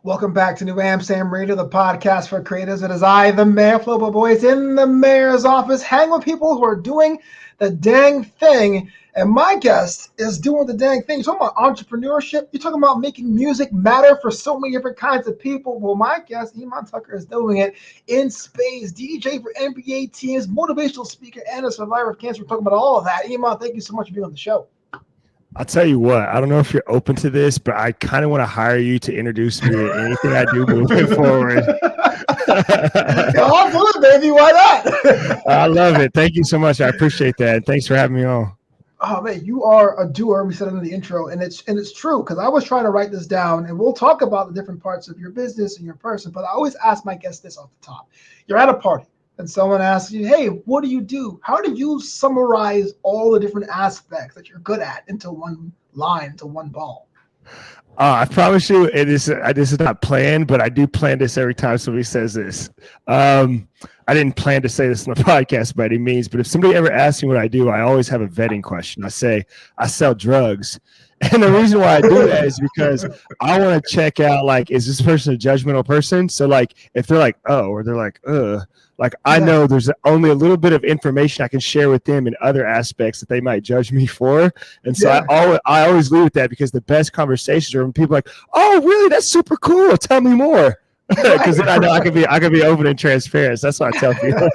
Welcome back to New Amsterdam Radio, the podcast for creators. It is I, the Mayor, Flobo Boys, in the mayor's office, hang with people who are doing the dang thing. And my guest is doing the dang thing. You're talking about entrepreneurship. You're talking about making music matter for so many different kinds of people. Well, my guest, Iman Tucker, is doing it in space. DJ for NBA teams, motivational speaker, and a survivor of cancer. We're talking about all of that. Iman, thank you so much for being on the show. I'll tell you what, I don't know if you're open to this, but I kind of want to hire you to introduce me to anything I do moving forward. I'll do it, baby. Why not? I love it. Thank you so much. I appreciate that. And thanks for having me on. Oh man, you are a doer. We said it in the intro, and it's true because I was trying to write this down, and we'll talk about the different parts of your business and your person. But I always ask my guests this off the top: you're at a party, and someone asks you, "Hey, what do you do? How do you summarize all the different aspects that you're good at into one line, into one ball?" I promise you, this is not planned, but I do plan this every time somebody says this. I didn't plan to say this on the podcast by any means, but if somebody ever asks me what I do, I always have a vetting question. I say, I sell drugs. And the reason why I do that is because I want to check out, like, is this person a judgmental person? So, like, if they're like, oh, or they're like, like, I know there's only a little bit of information I can share with them in other aspects that they might judge me for. And so I always leave with that, because the best conversations are when people are like, oh, really? That's super cool. Tell me more. Because then I know I can be open and transparent. So that's what I tell people.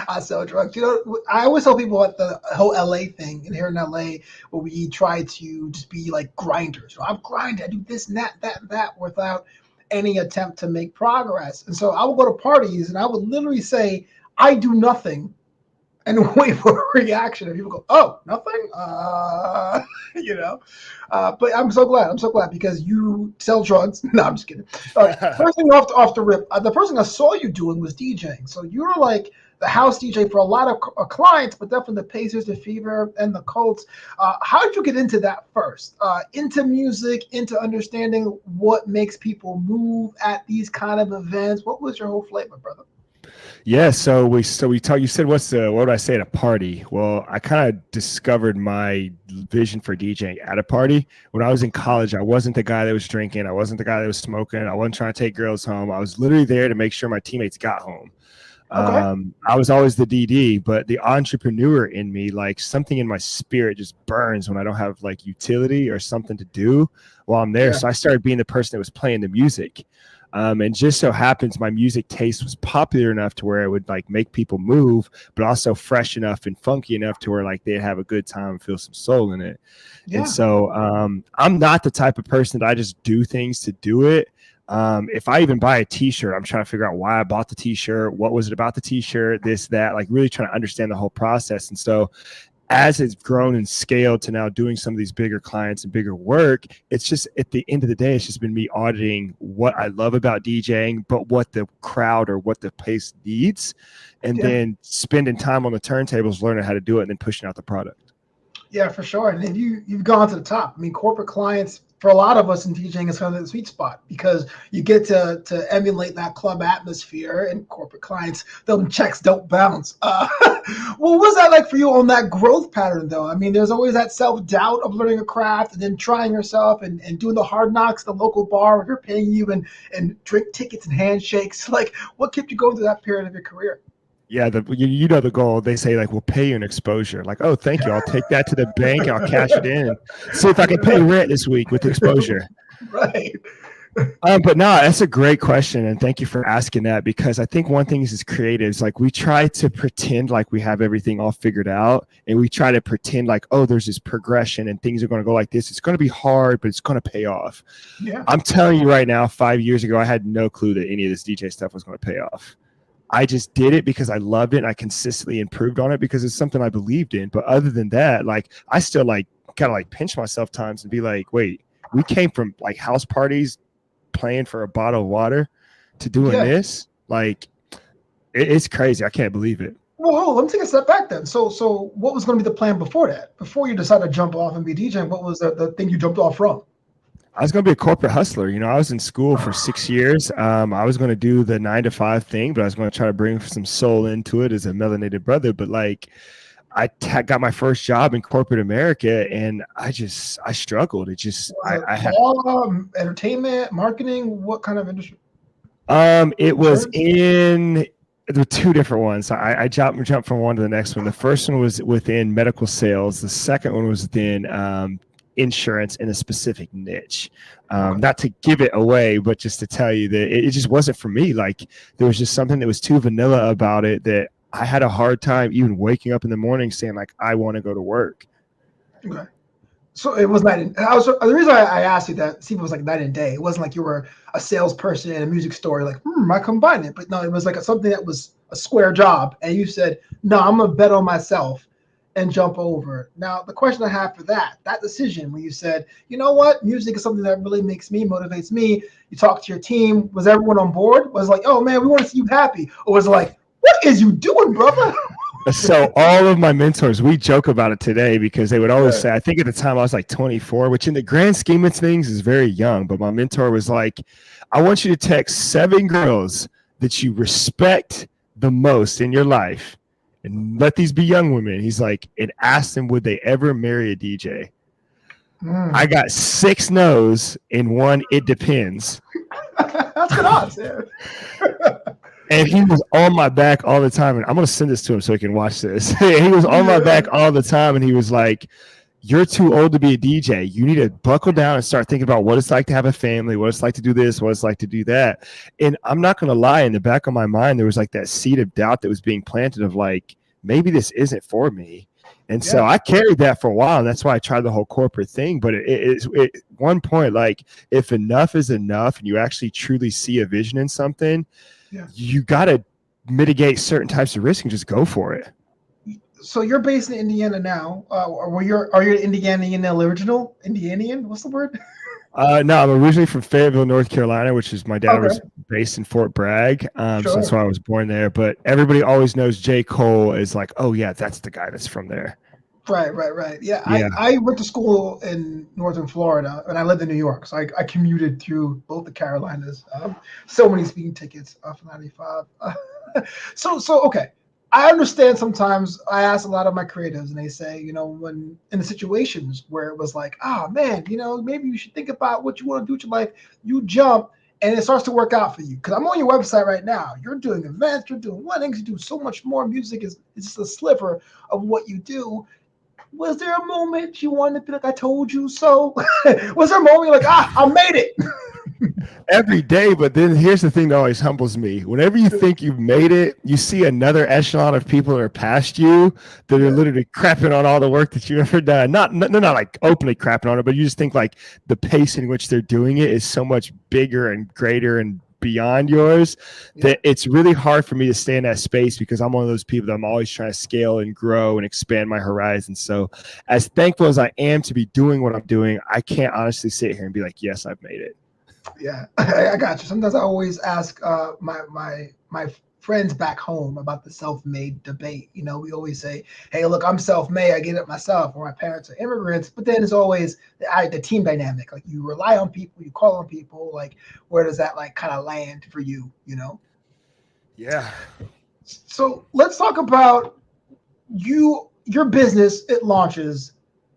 I sell drugs. You know, I always tell people at the whole LA thing, and here in LA, where we try to just be like grinders. I'm grinding. I do this and that, without any attempt to make progress. And so I would go to parties, and I would literally say, I do nothing, and wait for a reaction. And people go, oh, nothing? But I'm so glad because you sell drugs. No, I'm just kidding. All right. First thing off the rip, the first thing I saw you doing was DJing. So you were like the house DJ for a lot of clients, but definitely the Pacers, the Fever, and the Colts. How did you get into that first? Into music, into understanding what makes people move at these kind of events? What was your whole flavor, brother? Yeah, so we talk. You said, what would I say at a party? Well, I kind of discovered my vision for DJing at a party when I was in college. I wasn't the guy that was drinking. I wasn't the guy that was smoking. I wasn't trying to take girls home. I was literally there to make sure my teammates got home. Okay. I was always the DD, but the entrepreneur in me, like, something in my spirit just burns when I don't have like utility or something to do while I'm there. Yeah. So I started being the person that was playing the music. And just so happens my music taste was popular enough to where it would like make people move, but also fresh enough and funky enough to where like they'd have a good time and feel some soul in it. Yeah. And so I'm not the type of person that I just do things to do it. If I even buy a t-shirt, I'm trying to figure out why I bought the t-shirt, what was it about the t-shirt, this, that, like really trying to understand the whole process. And so as it's grown and scaled to now doing some of these bigger clients and bigger work, it's just at the end of the day, it's just been me auditing what I love about DJing, but what the crowd or what the place needs, and then spending time on the turntables, learning how to do it, and then pushing out the product. Yeah, for sure. And then you've gone to the top. I mean, corporate clients, for a lot of us in DJing, is kind of the sweet spot because you get to emulate that club atmosphere, and corporate clients, them checks don't bounce. What was that like for you on that growth pattern, though? I mean, there's always that self-doubt of learning a craft and then trying yourself and doing the hard knocks at the local bar where they're paying you and drink tickets and handshakes. Like, what kept you going through that period of your career? Yeah, you know the goal. They say like, we'll pay you an exposure. Like, oh, thank you. I'll take that to the bank. And I'll cash it in. See if I can pay rent this week with exposure. Right. But no, that's a great question, and thank you for asking that, because I think one thing is as creatives, like, we try to pretend like we have everything all figured out, and we try to pretend like, oh, there's this progression and things are going to go like this. It's going to be hard, but it's going to pay off. Yeah. I'm telling you right now, 5 years ago, I had no clue that any of this DJ stuff was going to pay off. I just did it because I loved it, and I consistently improved on it because it's something I believed in. But other than that, like, I still like kind of like pinch myself times and be like, wait, we came from like house parties, playing for a bottle of water, to doing this. Like, it's crazy. I can't believe it. Well, let me take a step back then. So what was going to be the plan before that? Before you decided to jump off and be DJing, what was the thing you jumped off from? I was going to be a corporate hustler. You know, I was in school for 6 years. I was going to do the 9 to 5 thing, but I was going to try to bring some soul into it as a melanated brother. But like, got my first job in corporate America, and I struggled. Was it I had law, entertainment, marketing? What kind of industry? it was Insurance? in there were two different ones. I jumped from one to the next one. The first one was within medical sales. The second one was within insurance in a specific niche. Okay. Not to give it away, but just to tell you that it just wasn't for me. Like there was just something that was too vanilla about it that I had a hard time even waking up in the morning saying like I want to go to work. Okay. So it was night and the reason I asked you that, see, it was like night and day. It wasn't like you were a salesperson in a music store, like, I combine it. But no, it was like something that was a square job. And you said, no, I'm going to bet on myself and jump over. Now, the question I have for that decision when you said, you know what, music is something that really motivates me. You talk to your team. Was everyone on board? Was it like, oh man, we want to see you happy? Or was it like, what is you doing, brother? So all of my mentors, we joke about it today because they would always say, I think at the time I was like 24, which in the grand scheme of things is very young. But my mentor was like, I want you to text 7 girls that you respect the most in your life and let these be young women. He's like, and ask them, would they ever marry a DJ? I got 6 no's and 1, it depends. That's good odds, yeah. And he was on my back all the time. And I'm going to send this to him so he can watch this. He was on my back all the time. And he was like, you're too old to be a DJ. You need to buckle down and start thinking about what it's like to have a family, what it's like to do this, what it's like to do that. And I'm not going to lie, in the back of my mind, there was like that seed of doubt that was being planted of like, maybe this isn't for me. And so I carried that for a while. And that's why I tried the whole corporate thing. But at one point, like if enough is enough and you actually truly see a vision in something, you got to mitigate certain types of risk and just go for it. So you're based in Indiana now. Are you an Indianian original? Indianian? What's the word? No, I'm originally from Fayetteville, North Carolina, which is my dad was based in Fort Bragg. So that's why I was born there. But everybody always knows J. Cole is like, oh, yeah, that's the guy that's from there. Right. Yeah. I went to school in Northern Florida, and I lived in New York. So I commuted through both the Carolinas. So many speeding tickets for 95. So, okay. I understand sometimes I ask a lot of my creatives and they say, when in the situations where it was like, man, maybe you should think about what you want to do with your life. You jump and it starts to work out for you. Because I'm on your website right now. You're doing events, you're doing weddings, you do so much more. Music is just a sliver of what you do. Was there a moment you wanted to be like, I told you so? Was there a moment you're like, I made it? Every day, but then here's the thing that always humbles me. Whenever you think you've made it, you see another echelon of people that are past you that are literally crapping on all the work that you've ever done. They're not like openly crapping on it, but you just think like the pace in which they're doing it is so much bigger and greater and beyond yours that it's really hard for me to stay in that space because I'm one of those people that I'm always trying to scale and grow and expand my horizons. So as thankful as I am to be doing what I'm doing, I can't honestly sit here and be like, yes, I've made it. Yeah, I got you. Sometimes I always ask my friends back home about the self-made debate. We always say, hey, look, I'm self-made. I get it myself, or my parents are immigrants. But then it's always the team dynamic. Like you rely on people, you call on people. Like where does that like kind of land for you, Yeah. So let's talk about your business. It launches.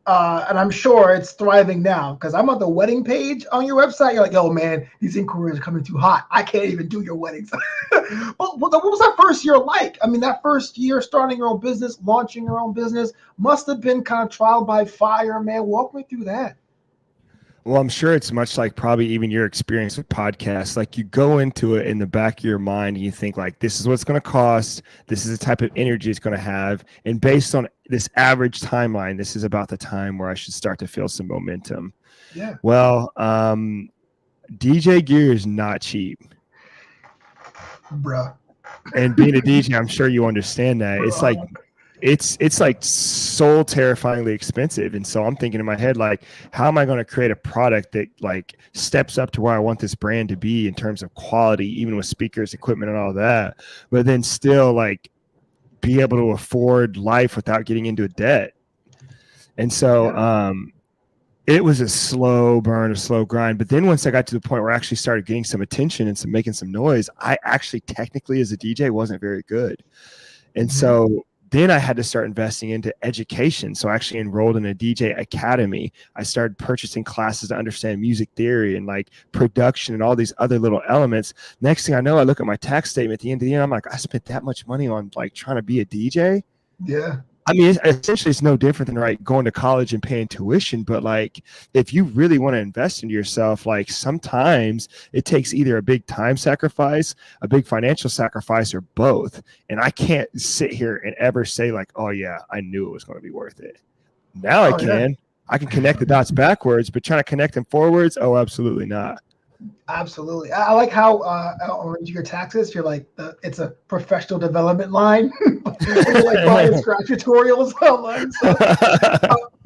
And I'm sure it's thriving now because I'm on the wedding page on your website. You're like, oh man, these inquiries are coming too hot. I can't even do your weddings. What was that first year like? I mean, that first year starting your own business, launching your own business must have been kind of trial by fire, man. Walk me through that. Well, I'm sure it's much like probably even your experience with podcasts. Like you go into it in the back of your mind and you think like, this is what it's going to cost. This is the type of energy it's going to have. And based on this average timeline, this is about the time where I should start to feel some momentum. Yeah. Well, DJ gear is not cheap. Bruh. And being a DJ, I'm sure you understand that. It's like, it's like soul terrifyingly expensive. And so I'm thinking in my head, like, how am I going to create a product that like steps up to where I want this brand to be in terms of quality, even with speakers, equipment, and all that, but then still like be able to afford life without getting into a debt. And so, it was a slow burn, a slow grind. But then once I got to the point where I actually started getting some attention and making some noise, I actually technically as a DJ wasn't very good. And so Then I had to start investing into education. So I actually enrolled in a DJ academy. I started purchasing classes to understand music theory and like production and all these other little elements. Next thing I know, I look at my tax statement at the end of the year. I'm like, I spent that much money on like trying to be a DJ. Yeah. I mean, essentially, it's no different than right going to college and paying tuition. But like, if you really want to invest into yourself, like sometimes it takes either a big time sacrifice, a big financial sacrifice, or both. And I can't sit here and ever say like, oh yeah, I knew it was going to be worth it. Now I Oh yeah. can. I can connect the dots backwards, but trying to connect them forwards, oh, absolutely not. Absolutely. I like how on your taxes, you're like, it's a professional development line. You're like buying scratch tutorials online.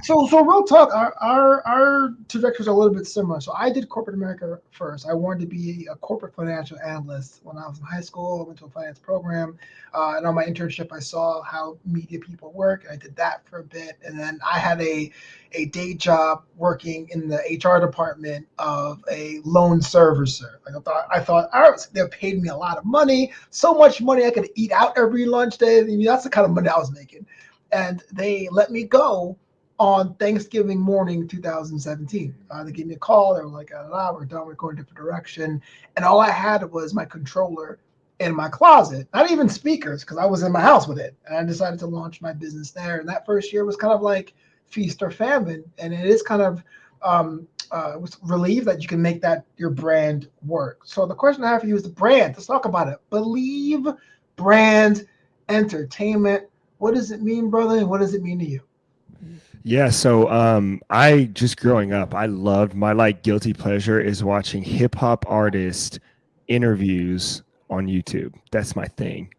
So real talk, our trajectories are a little bit similar. So I did corporate America first. I wanted to be a corporate financial analyst when I was in high school. I went to a finance program, and on my internship, I saw how media people work. I did that for a bit, and then I had a day job working in the HR department of a loan servicer. Like I thought, all right, they paid me a lot of money, so much money I could eat out every lunch day. I mean, that's the kind of money I was making, and they let me go on Thanksgiving morning 2017. They gave me a call. They were like, we're done. We're going a different direction. And all I had was my controller in my closet, not even speakers, because I was in my house with it. And I decided to launch my business there. And that first year was kind of like feast or famine. And it is kind of was relieved that you can make that your brand work. So the question I have for you is the brand. Let's talk about it. Believe Brand Entertainment. What does it mean, brother? And what does it mean to you? Yeah, so I just growing up, I loved my like guilty pleasure is watching hip hop artist interviews on YouTube. That's my thing.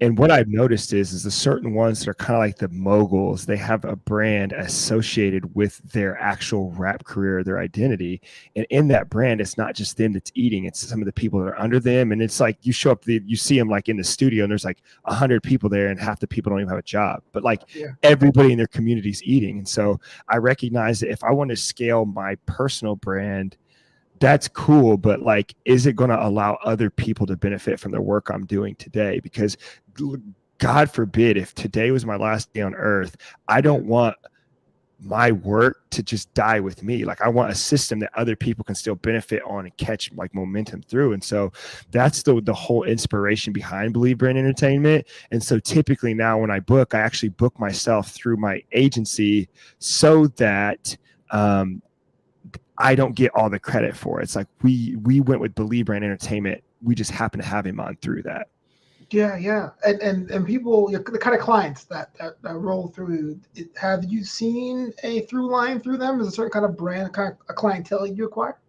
And what I've noticed is the certain ones that are kind of like the moguls, they have a brand associated with their actual rap career, their identity. And in that brand, it's not just them that's eating, it's some of the people that are under them. And it's like you show up, you see them like in the studio and there's like 100 people there and half the people don't even have a job. But like everybody in their community is eating. And so I recognize that if I want to scale my personal brand, that's cool, but like, is it going to allow other people to benefit from the work I'm doing today? Because God forbid, if today was my last day on earth, I don't want my work to just die with me. Like I want a system that other people can still benefit on and catch like momentum through. And so that's the whole inspiration behind Believe Brand Entertainment. And so typically now when I book, I actually book myself through my agency so that, I don't get all the credit for it. It's like we went with Believe Brand Entertainment. We just happen to have him on through that. Yeah. And people, the kind of clients that roll through, have you seen a through line through them? Is a certain kind of brand, kind of a clientele you acquire?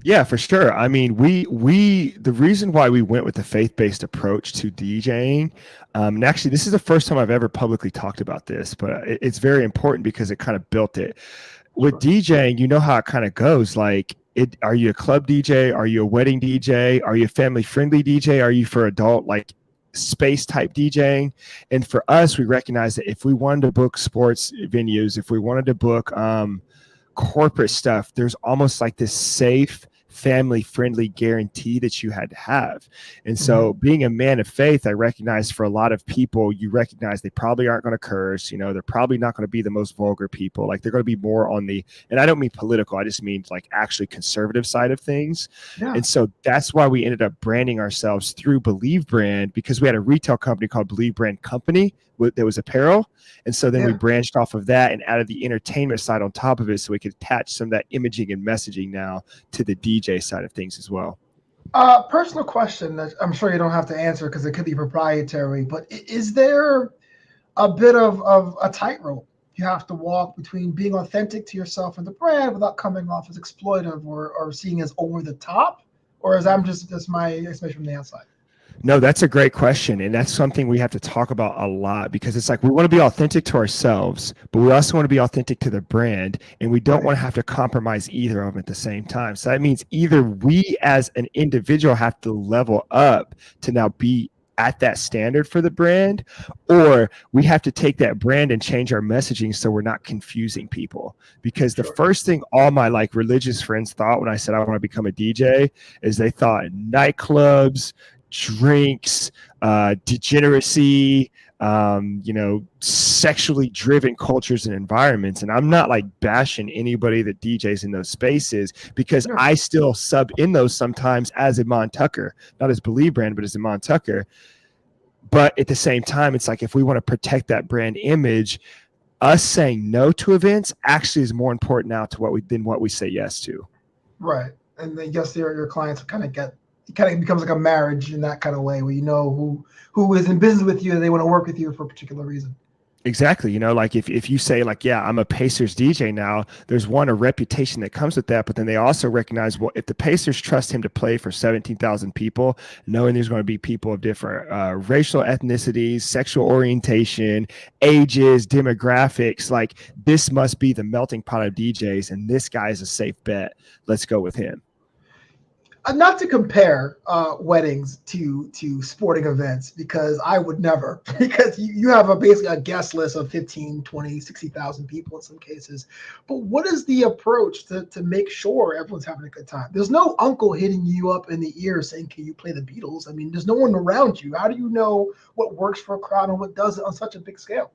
Yeah, for sure. I mean, the reason why we went with the faith-based approach to DJing, and actually this is the first time I've ever publicly talked about this, but it's very important because it kind of built it. With DJing, you know how it kind of goes. Like, are you a club DJ? Are you a wedding DJ? Are you a family-friendly DJ? Are you for adult, like space type DJing? And for us, we recognize that if we wanted to book sports venues, if we wanted to book corporate stuff, there's almost like this safe, family-friendly guarantee that you had to have. And so being a man of faith, I recognize for a lot of people, you recognize they probably aren't going to curse, they're probably not going to be the most vulgar people. Like they're going to be more on the, and I don't mean political, I just mean like actually conservative side of things. Yeah. And so that's why we ended up branding ourselves through Believe Brand, because we had a retail company called Believe Brand Company that was apparel. And so then we branched off of that and added the entertainment side on top of it so we could attach some of that imaging and messaging now to the DJ side of things as well. Personal question that I'm sure you don't have to answer because it could be proprietary, but is there a bit of a tightrope you have to walk between being authentic to yourself and the brand without coming off as exploitive or seeing as over the top? Or is that just my explanation from the outside? No, that's a great question. And that's something we have to talk about a lot because it's like we want to be authentic to ourselves, but we also want to be authentic to the brand. And we don't want to have to compromise either of them at the same time. So that means either we as an individual have to level up to now be at that standard for the brand, or we have to take that brand and change our messaging so we're not confusing people. Because the first thing all my like religious friends thought when I said I want to become a DJ is they thought nightclubs, drinks, degeneracy, sexually driven cultures and environments. And I'm not like bashing anybody that DJs in those spaces, because Yeah. I still sub in those sometimes as Iman Tucker, not as Believe brand, but as Iman Tucker. But at the same time, it's like, if we want to protect that brand image, us saying no to events actually is more important now to than what we say yes to. Right. And I guess your clients it kind of becomes like a marriage in that kind of way, where you know who is in business with you and they want to work with you for a particular reason. Exactly. Like if you say like, yeah, I'm a Pacers DJ now, there's a reputation that comes with that. But then they also recognize, well, if the Pacers trust him to play for 17,000 people, knowing there's going to be people of different racial ethnicities, sexual orientation, ages, demographics, like this must be the melting pot of DJs. And this guy is a safe bet. Let's go with him. Not to compare weddings to sporting events, because I would never, because you have basically a guest list of 15, 20, 60,000 people in some cases. But what is the approach to make sure everyone's having a good time? There's no uncle hitting you up in the ear saying, can you play the Beatles? I mean, there's no one around you. How do you know what works for a crowd and what doesn't on such a big scale?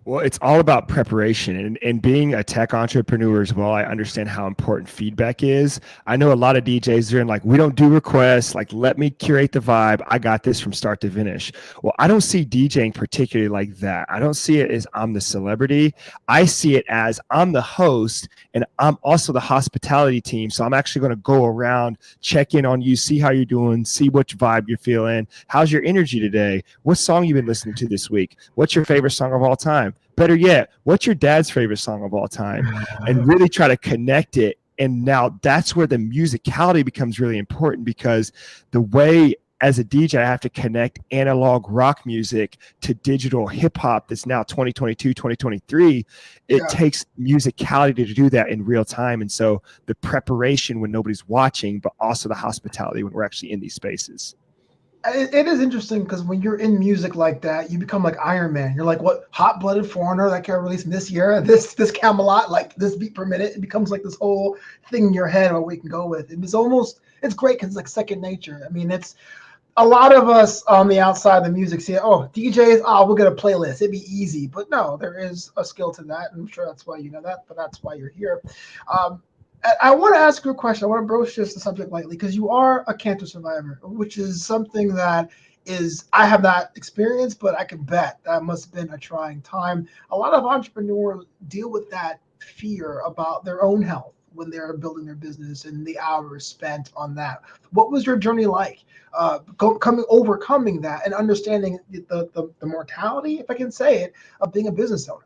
Well, it's all about preparation, and being a tech entrepreneur as well. I understand how important feedback is. I know a lot of DJs are in like, we don't do requests. Like, let me curate the vibe. I got this from start to finish. Well, I don't see DJing particularly like that. I don't see it as I'm the celebrity. I see it as I'm the host and I'm also the hospitality team. So I'm actually going to go around, check in on you, see how you're doing, see which vibe you're feeling. How's your energy today? What song you been listening to this week? What's your favorite song of all time? Better yet, what's your dad's favorite song of all time? And really try to connect it. And now that's where the musicality becomes really important, because the way as a DJ I have to connect analog rock music to digital hip hop that's now 2022, 2023, it takes musicality to do that in real time. And so the preparation when nobody's watching, but also the hospitality when we're actually in these spaces. It is interesting, because when you're in music like that, you become like Iron Man. You're like, what, hot-blooded foreigner that got released this year, this Camelot, like this beat per minute. It becomes like this whole thing in your head what we can go with. It's great because it's like second nature. I mean, it's a lot of us on the outside of the music see, oh, DJs, we'll get a playlist. It'd be easy. But no, there is a skill to that. And I'm sure that's why you know that, but that's why you're here. I want to ask you a question. I want to broach this the subject lightly, because you are a cancer survivor, which is something that I have not experienced, but I can bet that must have been a trying time. A lot of entrepreneurs deal with that fear about their own health when they're building their business and the hours spent on that. What was your journey like, overcoming that and understanding the mortality, if I can say it, of being a business owner?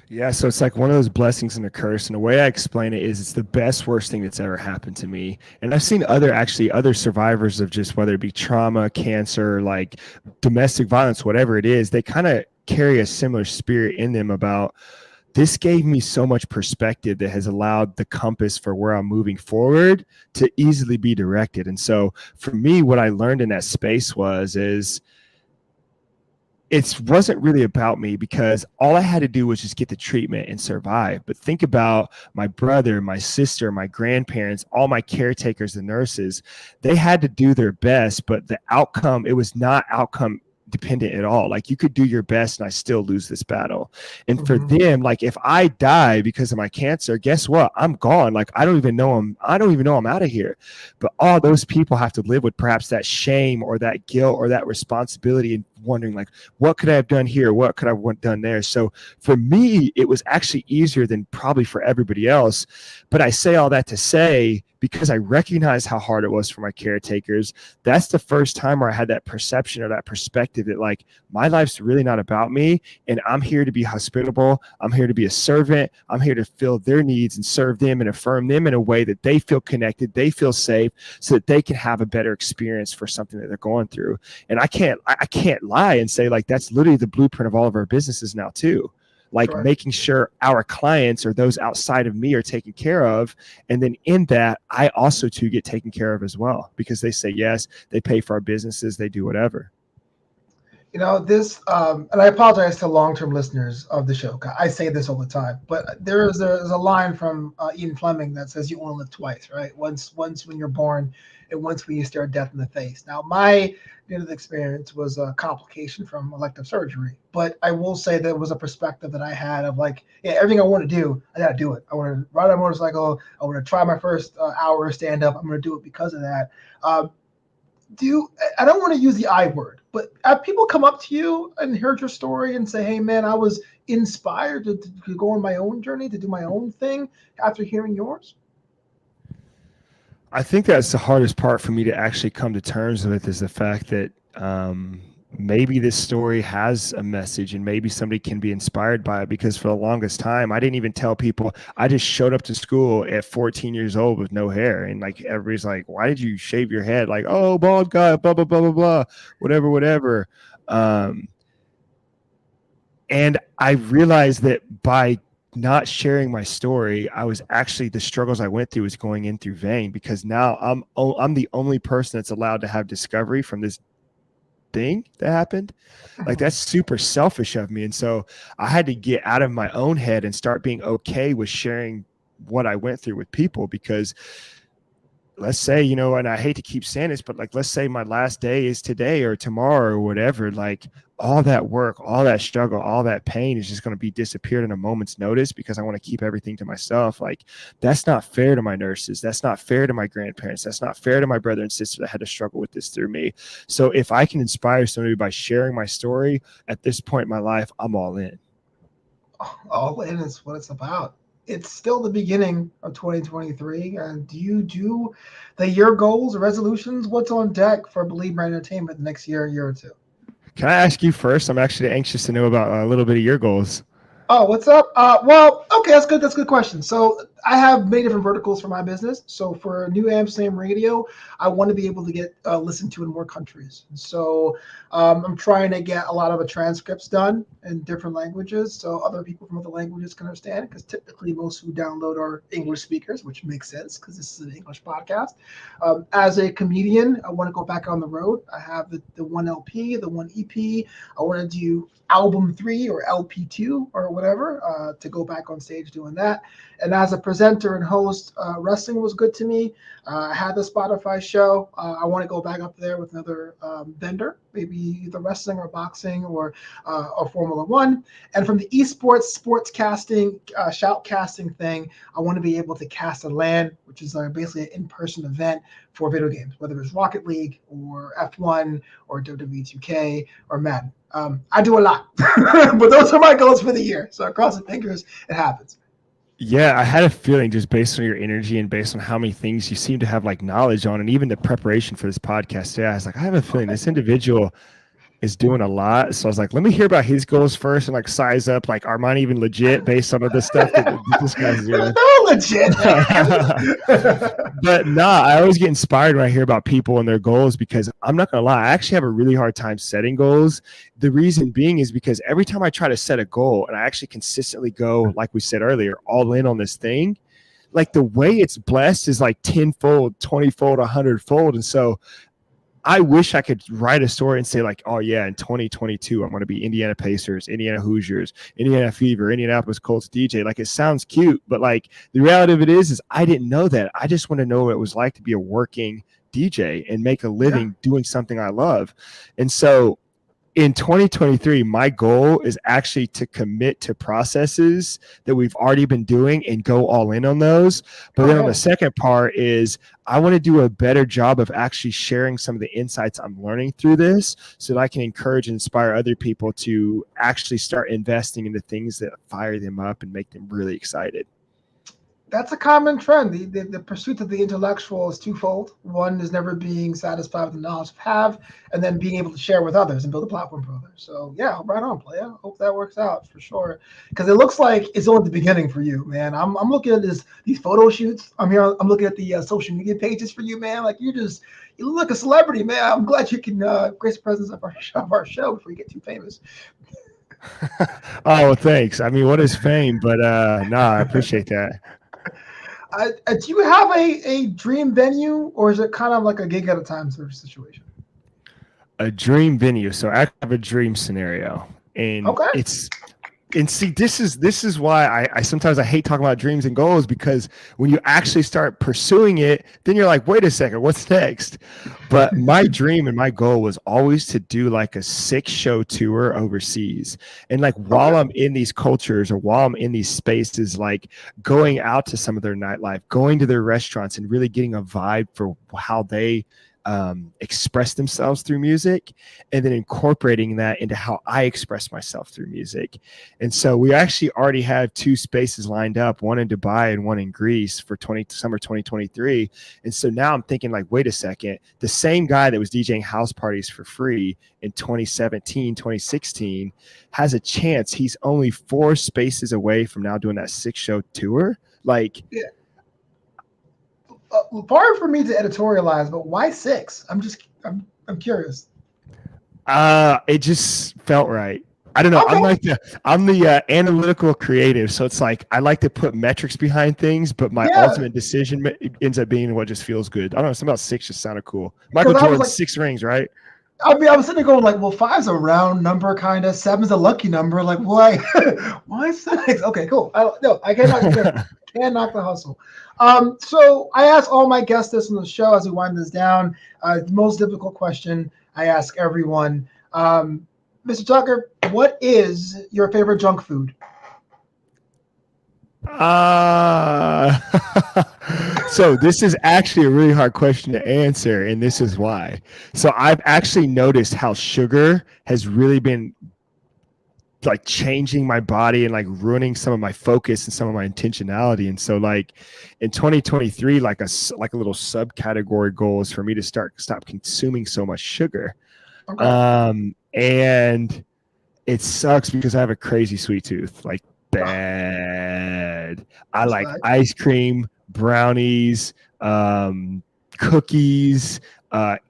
Yeah, so it's like one of those blessings and a curse. And the way I explain it is, it's the best, worst thing that's ever happened to me. And I've seen other survivors of just, whether it be trauma, cancer, like domestic violence, whatever it is, they kind of carry a similar spirit in them about, this gave me so much perspective that has allowed the compass for where I'm moving forward to easily be directed. And so for me, what I learned in that space is it wasn't really about me, because all I had to do was just get the treatment and survive. But think about my brother, my sister, my grandparents, all my caretakers, the nurses. They had to do their best, but the outcome, it was not outcome dependent at all. Like, you could do your best and I still lose this battle. And for them, like, if I die because of my cancer, guess what? I'm gone. Like, I don't even know I'm out of here. But all those people have to live with perhaps that shame or that guilt or that responsibility, and wondering like, what could I have done here? What could I have done there? So for me, it was actually easier than probably for everybody else. But I say all that to say, because I recognize how hard it was for my caretakers, that's the first time where I had that perception or that perspective that, like, my life's really not about me, and I'm here to be hospitable. I'm here to be a servant. I'm here to fill their needs and serve them and affirm them in a way that they feel connected, they feel safe, so that they can have a better experience for something that they're going through. And I can't lie and say, like, that's literally the blueprint of all of our businesses now too. Like, making sure our clients or those outside of me are taken care of. And then in that, I also too get taken care of as well, because they say yes, they pay for our businesses, they do whatever. This, and I apologize to long-term listeners of the show. I say this all the time, but there's a line from Ian Fleming that says you only live twice, right? Once when you're born, and once when you stare death in the face. Now, my experience was a complication from elective surgery, but I will say there was a perspective that I had of like, yeah, everything I want to do, I got to do it. I want to ride a motorcycle. I want to try my first hour stand up. I'm going to do it because of that. I don't want to use the I word, but have people come up to you and heard your story and say, hey, man, I was inspired to go on my own journey, to do my own thing after hearing yours? I think that's the hardest part for me to actually come to terms with is the fact that maybe this story has a message and maybe somebody can be inspired by it, because for the longest time, I didn't even tell people. I just showed up to school at 14 years old with no hair. And like, everybody's like, why did you shave your head? Like, oh, bald guy, blah, blah, blah, blah, blah, whatever. And I realized that by not sharing my story, I was actually, the struggles I went through was going in through vain, because now I'm the only person that's allowed to have discovery from this thing that happened. Like, that's super selfish of me. And so I had to get out of my own head and start being okay with sharing what I went through with people, because let's say, and I hate to keep saying this, but like, let's say my last day is today or tomorrow or whatever, like all that work, all that struggle, all that pain is just going to be disappeared in a moment's notice because I want to keep everything to myself. Like, that's not fair to my nurses. That's not fair to my grandparents. That's not fair to my brother and sister that had to struggle with this through me. So if I can inspire somebody by sharing my story at this point in my life, I'm all in. All in is what it's about. It's still the beginning of 2023. And do you do the year goals or resolutions? What's on deck for Believer Entertainment next year or two? Can I ask you first? I'm actually anxious to know about a little bit of your goals. Oh, what's up? Well, okay, that's good. That's a good question. So I have many different verticals for my business. So for New Amsterdam Radio, I want to be able to get listened to in more countries. So I'm trying to get a lot of the transcripts done in different languages, so other people from other languages can understand. Because typically, most who download are English speakers, which makes sense because this is an English podcast. As a comedian, I want to go back on the road. I have the one LP, the one EP. I want to do album 3 or LP2 or whatever, to go back on stage doing that. And as a presenter and host, wrestling was good to me. I had the Spotify show. I want to go back up there with another vendor, maybe either wrestling or boxing or Formula One. And from the esports, sports casting, shoutcasting thing, I want to be able to cast a LAN, which is basically an in-person event for video games, whether it's Rocket League or F1 or WWE 2K or Madden. I do a lot, but those are my goals for the year. So I cross the fingers, it happens. Yeah, I had a feeling just based on your energy and based on how many things you seem to have like knowledge on, and even the preparation for this podcast today, I was like, I have a feeling this individual is doing a lot. So I was like, let me hear about his goals first and like size up, like, are mine even legit based on the stuff that this guy's doing? They're legit. But nah, I always get inspired when I hear about people and their goals, because I'm not gonna lie, I actually have a really hard time setting goals. The reason being is because every time I try to set a goal and I actually consistently go, like we said earlier, all in on this thing, like the way it's blessed is like 10-fold, 20-fold, 100-fold. And so I wish I could write a story and say like, oh yeah, in 2022, I'm going to be Indiana Pacers, Indiana Hoosiers, Indiana Fever, Indianapolis Colts DJ. Like, it sounds cute, but like the reality of it is I didn't know that. I just want to know what it was like to be a working DJ and make a living doing something I love. And so in 2023, my goal is actually to commit to processes that we've already been doing and go all in on those. But then on the second part is I want to do a better job of actually sharing some of the insights I'm learning through this so that I can encourage and inspire other people to actually start investing in the things that fire them up and make them really excited. That's a common trend. The pursuit of the intellectual is twofold. One is never being satisfied with the knowledge you have, and then being able to share with others and build a platform for others. So yeah, right on, player. Hope that works out for sure. Because it looks like it's only the beginning for you, man. I'm looking at these photo shoots. I'm looking at the social media pages for you, man. Like you look like a celebrity, man. I'm glad you can grace the presence of our show before you get too famous. Oh, thanks. I mean, what is fame? But I appreciate that. Do you have a dream venue, or is it kind of like a gig at a time sort of situation? A dream venue. So I have a dream scenario, and Okay. see, this is why I sometimes I hate talking about dreams and goals, because when you actually start pursuing it, then you're like, wait a second, what's next? But my dream and my goal was always to do like a 6-show tour overseas. And like while Okay. I'm in these cultures or while I'm in these spaces, like going out to some of their nightlife, going to their restaurants and really getting a vibe for how they express themselves through music, and then incorporating that into how I express myself through music. And so we actually already have 2 spaces lined up, one in Dubai and one in Greece for summer 2023. And so now I'm thinking like, wait a second, the same guy that was DJing house parties for free in 2017, 2016 has a chance. He's only 4 spaces away from now doing that 6-show tour. Like, Yeah. Hard for me to editorialize, but why 6? I'm curious. It just felt right. I don't know. Okay. I'm the analytical creative, so it's like I like to put metrics behind things, but my Yeah. ultimate decision ends up being what just feels good. I don't know. Something about 6 just sounded cool. Michael Because I was Jordan, like, 6 rings, right? I mean, I was sitting there going like, well, 5's a round number, kind of. 7's a lucky number. Like, why? Why 6? Okay, cool. I can't knock the hustle. So I ask all my guests this on the show as we wind this down. The most difficult question I ask everyone. Mr. Tucker, what is your favorite junk food? So this is actually a really hard question to answer, and this is why. So I've actually noticed how sugar has really been like changing my body and like ruining some of my focus and some of my intentionality. And so like in 2023, like a little subcategory goal is for me to stop consuming so much sugar. Okay. And it sucks because I have a crazy sweet tooth, like bad. I like Respect. ice cream, brownies, cookies,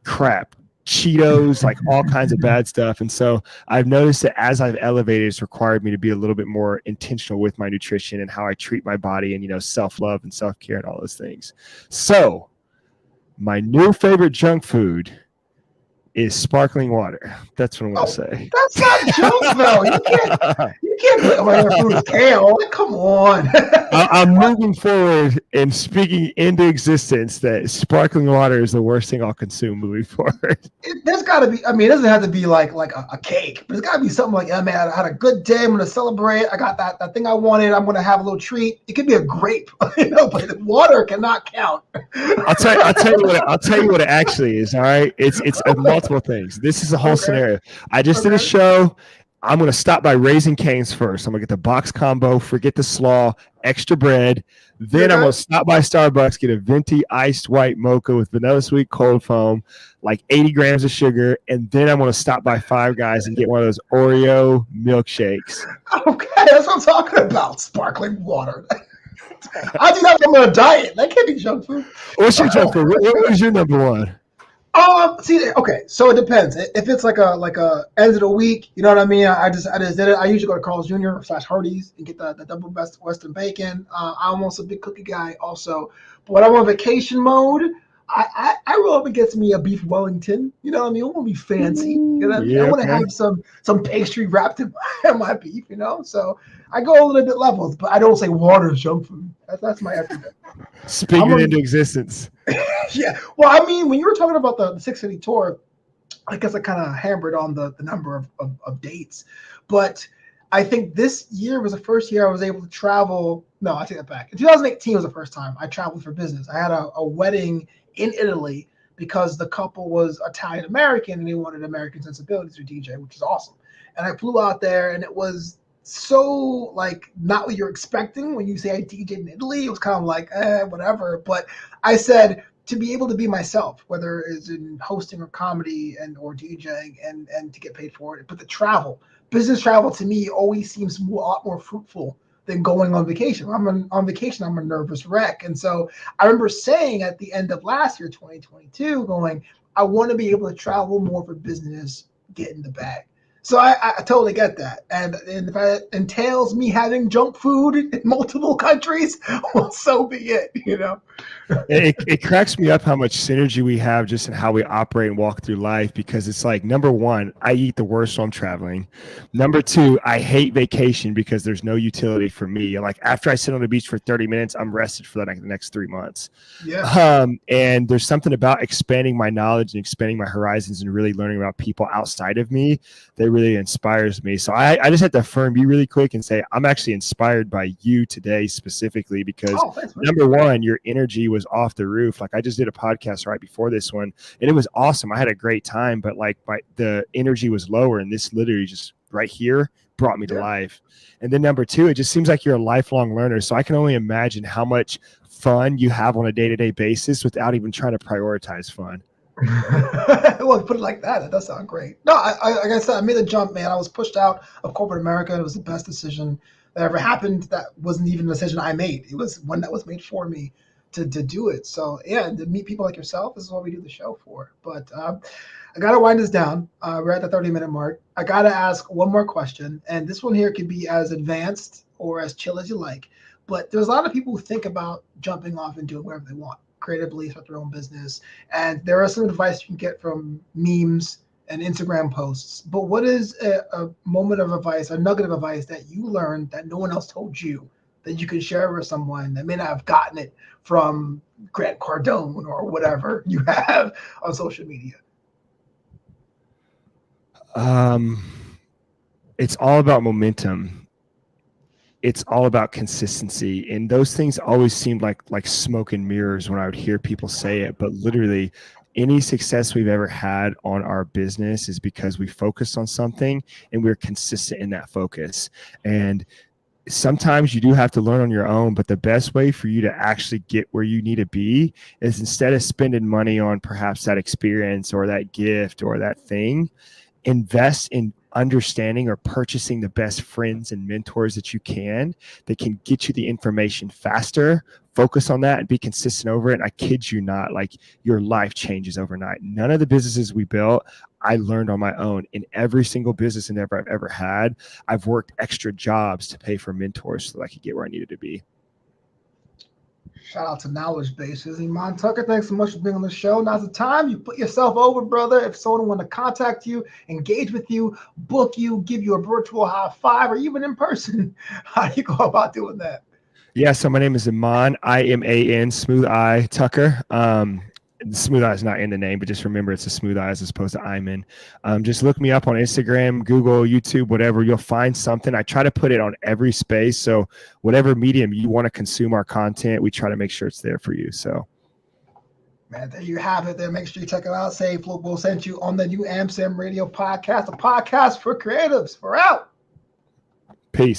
crap, Cheetos, like all kinds of bad stuff. And so I've noticed that as I've elevated, it's required me to be a little bit more intentional with my nutrition and how I treat my body, and, you know, self-love and self-care and all those things. So my new favorite junk food is sparkling water. That's what I'm going to say. That's not junk though. You can't be like, oh, my favorite food is kale. Like, come on. I'm moving forward and speaking into existence that sparkling water is the worst thing I'll consume moving forward. There's got to be. I mean, it doesn't have to be like a cake, but it's got to be something like, yeah, man, I had a good day. I'm gonna celebrate. I got that thing I wanted. I'm gonna have a little treat. It could be a grape, you know, but the water cannot count. I'll tell you what it actually is. All right, it's multiple things. This is a whole scenario. I just did a show. I'm going to stop by Raising Cane's first. I'm going to get the box combo, forget the slaw, extra bread. Then I'm going to stop by Starbucks, get a venti iced white mocha with vanilla sweet cold foam, like 80 grams of sugar. And then I'm going to stop by Five Guys and get one of those Oreo milkshakes. Okay, that's what I'm talking about. Sparkling water. I do that when I'm on a diet. That can't be junk food. What's your junk food? What was your number one? See, okay, so it depends. If it's like a end of the week, you know what I mean. I just did it. I usually go to Carl's Jr. / Hardee's and get the double best Western bacon. I'm also a big cookie guy, also. But when I'm on vacation mode, I roll up and get me a beef Wellington. You know what I mean? I want to be fancy. You know what I mean? I want to have some pastry wrapped in my beef. You know, so I go a little bit levels, but I don't say water is junk food. That's my everyday. Speaking it into existence. Yeah. Well, I mean, when you were talking about the 6 city tour, I guess I kind of hammered on the number of dates. But I think this year was the first year I was able to travel. No, I take that back. In 2018 was the first time I traveled for business. I had a wedding in Italy because the couple was Italian American and they wanted American sensibilities through DJ, which is awesome. And I flew out there and it was so like not what you're expecting when you say I DJed in Italy. It was kind of like whatever. But I said to be able to be myself, whether it's in hosting or comedy and or DJing and to get paid for it. But the business travel to me always seems a lot more fruitful than going on vacation. On vacation, I'm a nervous wreck. And so I remember saying at the end of last year, 2022, going, I want to be able to travel more for business, get in the bag. So I totally get that. And if it entails me having junk food in multiple countries, well, so be it, you know? It cracks me up how much synergy we have just in how we operate and walk through life, because it's like, number one, I eat the worst while I'm traveling. Number two, I hate vacation because there's no utility for me. Like after I sit on the beach for 30 minutes, I'm rested for the next 3 months. Yeah. And there's something about expanding my knowledge and expanding my horizons and really learning about people outside of me that really inspires me. So I just have to affirm you really quick and say, I'm actually inspired by you today specifically because Oh, thanks, man. number one, your energy was off the roof. Like I just did a podcast right before this one and it was awesome. I had a great time, but like the energy was lower, and this literally just right here brought me to life. And then number two, it just seems like you're a lifelong learner. So I can only imagine how much fun you have on a day-to-day basis without even trying to prioritize fun. Well, put it like that. It does sound great. No, like I said, I made the jump, man. I was pushed out of corporate America. It was the best decision that ever happened. That wasn't even a decision I made. It was one that was made for me to do it. So yeah, to meet people like yourself, this is what we do the show for. But I got to wind this down. We're at the 30-minute mark. I got to ask one more question. And this one here could be as advanced or as chill as you like. But there's a lot of people who think about jumping off and doing whatever they want, creatively, start their own business. And there are some advice you can get from memes and Instagram posts. But what is a moment of advice, a nugget of advice that you learned that no one else told you that you could share with someone that may not have gotten it from Grant Cardone or whatever you have on social media? It's all about momentum. It's all about consistency, and those things always seemed like smoke and mirrors when I would hear people say it. But literally, any success we've ever had on our business is because we focused on something and we're consistent in that focus. And sometimes you do have to learn on your own, but the best way for you to actually get where you need to be is, instead of spending money on perhaps that experience or that gift or that thing, invest in understanding or purchasing the best friends and mentors that can get you the information faster. Focus on that and be consistent over it. And I kid you not, like your life changes overnight. None of the businesses we built, I learned on my own. In every single business endeavor I've ever had, I've worked extra jobs to pay for mentors so that I could get where I needed to be. Shout out to Knowledge Bases. Iman Tucker, thanks so much for being on the show. Now's the time. You put yourself over, brother. If someone want to contact you, engage with you, book you, give you a virtual high five, or even in person, how do you go about doing that? Yeah, so my name is Iman, Iman, Smooth I Tucker. Smooth I is not in the name, but just remember it's a Smooth I as opposed to Iman. Just look me up on Instagram, Google, YouTube, whatever. You'll find something. I try to put it on every space. So whatever medium you want to consume our content, we try to make sure it's there for you. So, man, there you have it. There, make sure you check it out. Safe will send you on the new Amsterdam Radio podcast, a podcast for creatives. We're out. Peace.